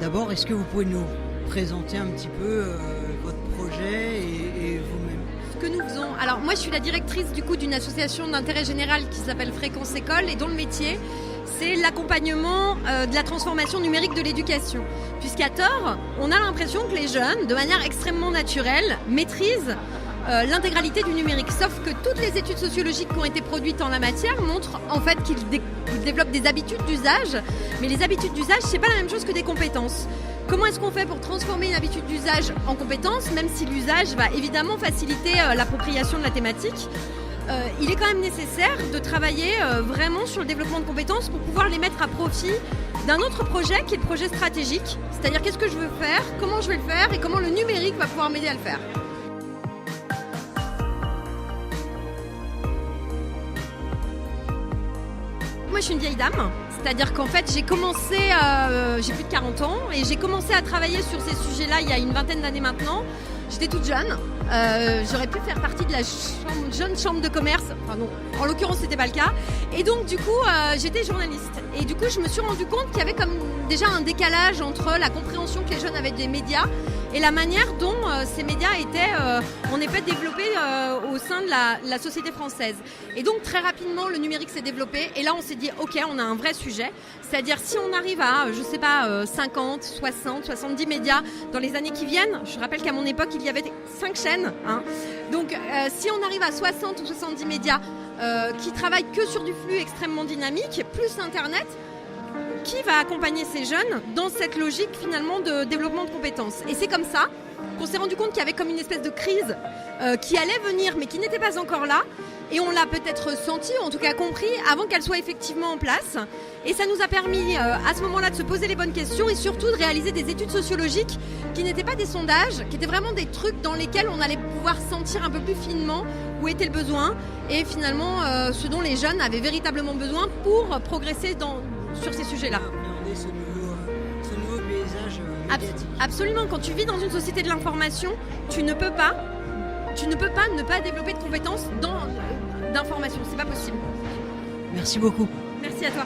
D'abord, est-ce que vous pouvez nous présenter un petit peu votre projet et vous-même? Ce que nous faisons. Alors moi, je suis la directrice du coup d'une association d'intérêt général qui s'appelle Fréquence École et dont le métier, c'est l'accompagnement de la transformation numérique de l'éducation. Puisqu'à tort, on a l'impression que les jeunes, de manière extrêmement naturelle, maîtrisent l'intégralité du numérique. Sauf que toutes les études sociologiques qui ont été produites en la matière montrent en fait qu'ils développent des habitudes d'usage, mais les habitudes d'usage, c'est pas la même chose que des compétences. Comment est-ce qu'on fait pour transformer une habitude d'usage en compétence, même si l'usage va évidemment faciliter l'appropriation de la thématique? Il est quand même nécessaire de travailler vraiment sur le développement de compétences pour pouvoir les mettre à profit d'un autre projet qui est le projet stratégique, c'est-à-dire qu'est-ce que je veux faire, comment je vais le faire et comment le numérique va pouvoir m'aider à le faire. Moi, je suis une vieille dame, c'est-à-dire qu'en fait, j'ai commencé, j'ai plus de 40 ans, et j'ai commencé à travailler sur ces sujets-là il y a une vingtaine d'années maintenant. J'étais toute jeune, j'aurais pu faire partie de la jeune chambre de commerce, enfin non, en l'occurrence, c'était pas le cas. Et donc, du coup, j'étais journaliste. Et du coup, je me suis rendu compte qu'il y avait comme déjà un décalage entre la compréhension que les jeunes avaient des médias et la manière dont ces médias étaient en effet développés au sein de la société française. Et donc très rapidement le numérique s'est développé et là on s'est dit ok, on a un vrai sujet, c'est-à-dire si on arrive à 50, 60, 70 médias dans les années qui viennent, je rappelle qu'à mon époque il y avait 5 chaînes, hein. Donc si on arrive à 60 ou 70 médias qui travaillent que sur du flux extrêmement dynamique, plus internet, qui va accompagner ces jeunes dans cette logique finalement de développement de compétences. Et c'est comme ça qu'on s'est rendu compte qu'il y avait comme une espèce de crise qui allait venir mais qui n'était pas encore là. Et on l'a peut-être senti, ou en tout cas compris, avant qu'elle soit effectivement en place. Et ça nous a permis à ce moment-là de se poser les bonnes questions et surtout de réaliser des études sociologiques qui n'étaient pas des sondages, qui étaient vraiment des trucs dans lesquels on allait pouvoir sentir un peu plus finement où était le besoin et finalement ce dont les jeunes avaient véritablement besoin pour progresser sur ces sujets-là. Appréhender ce nouveau paysage médiatique. Absolument, quand tu vis dans une société de l'information, tu ne peux pas ne pas développer de compétences d'information, c'est pas possible. Merci beaucoup. Merci à toi.